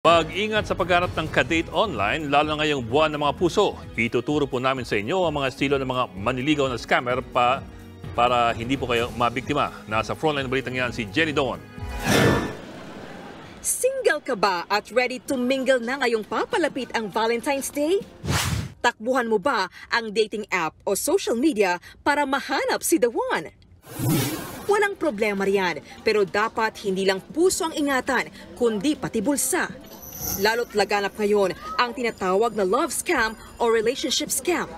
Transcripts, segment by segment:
Mag-ingat sa pagharap ng kadate online, lalo na ngayong buwan ng mga puso. Ituturo po namin sa inyo ang mga estilo ng mga manliligaw na scammer para hindi po kayo mabiktima. Nasa frontline balitang yan si Jenny Don. Single ka ba at ready to mingle na ngayong papalapit ang Valentine's Day? Takbuhan mo ba ang dating app o social media para mahanap si the one? Walang problema riyan, pero dapat hindi lang puso ang ingatan, kundi pati bulsa. Lalo't laganap ngayon ang tinatawag na love scam o relationship scam.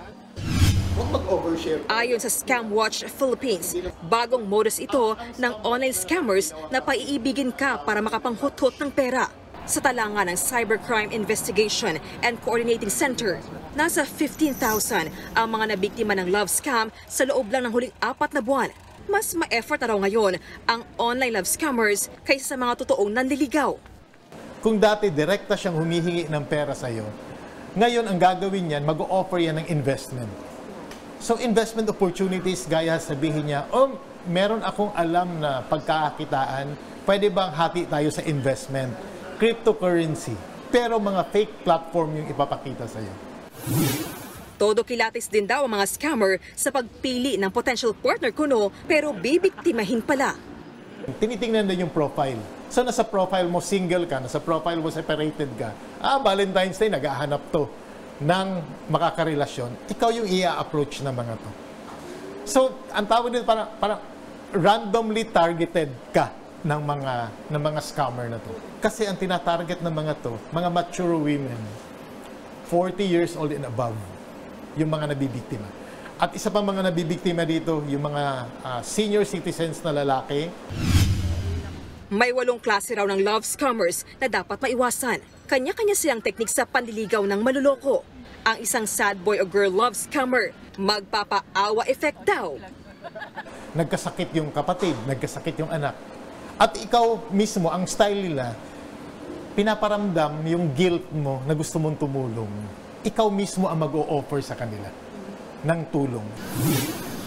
Ayon sa Scam Watch Philippines, bagong modus ito ng online scammers na paiibigin ka para makapanghuthot ng pera. Sa talangan ng Cybercrime Investigation and Coordinating Center, nasa 15,000 ang mga nabiktima ng love scam sa loob lang ng huling 4 na buwan. Mas ma-effort na raw ngayon ang online love scammers kaysa sa mga totoong nanliligaw. Kung dati direkta siyang humihingi ng pera sa iyo, ngayon ang gagawin niyan, mag-o-offer yan ng investment. So investment opportunities, gaya sabihin niya, meron akong alam na pagkakakitaan, pwede bang hati tayo sa investment? Cryptocurrency. Pero mga fake platform yung ipapakita sa iyo. Todo kilatis din daw ang mga scammer sa pagpili ng potential partner kuno, pero bibiktimahin pala. Tinitingnan din yung profile. So nasa profile mo single ka, nasa profile mo separated ka. Valentine's Day, nag-ahanap to ng makakarelasyon. Ikaw yung i-approach ng mga to. So ang tawag din parang randomly targeted ka ng mga scammer na to. Kasi ang tinatarget ng mga to, mga mature women, 40 years old and above, yung mga nabibiktima. At isa pa mga nabibiktima dito, yung mga senior citizens na lalaki. May 8 klase raw ng love scammers na dapat maiwasan. Kanya-kanya silang teknik sa panliligaw ng maluloko. Ang isang sad boy o girl love scammer, magpapaawa effect daw. Nagkasakit yung kapatid, nagkasakit yung anak. At ikaw mismo, ang style nila, pinaparamdam yung guilt mo na gusto mong tumulong. Ikaw mismo ang mag-o-offer sa kanila ng tulong.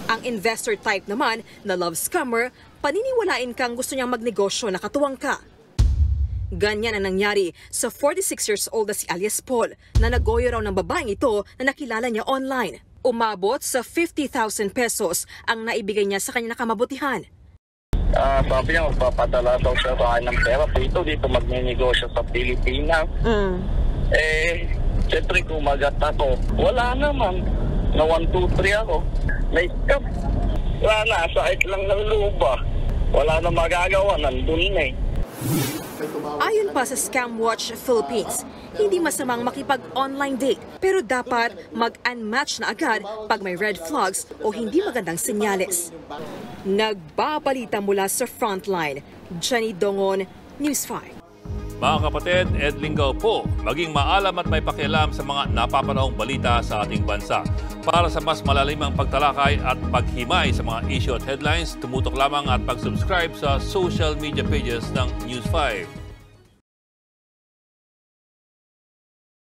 Ang investor type naman na love scammer, paniniwalain kang gusto niyang magnegosyo na katuwang ka. Ganyan ang nangyari sa 46 years old na si Alias Paul na nagoyo raw ng babaeng ito na nakilala niya online. Umabot sa 50,000 pesos ang naibigay niya sa kanyang nakamabutihan. Sabi niya, magpapadala daw siya sa akin ng pera. Dito magnenegosyo sa Pilipinas. Siyempre kumagat ako. Wala naman. Na 1, 2, 3 ako. Na-scam. Wala na, sakit lang ng luba. Wala na magagawa, nandun na eh. Ayon pa sa Scam Watch Philippines, hindi masamang makipag-online date, pero dapat mag-unmatch na agad pag may red flags o hindi magandang senyales. Nagbabalita mula sa Frontline, Jenny Dongon, News 5. Mga kapatid, Ed Lingaw po, maging maalam at may pakialam sa mga napapanahong balita sa ating bansa. Para sa mas malalimang pagtalakay at paghimay sa mga issue at headlines, tumutok lamang at pag-subscribe sa social media pages ng News 5.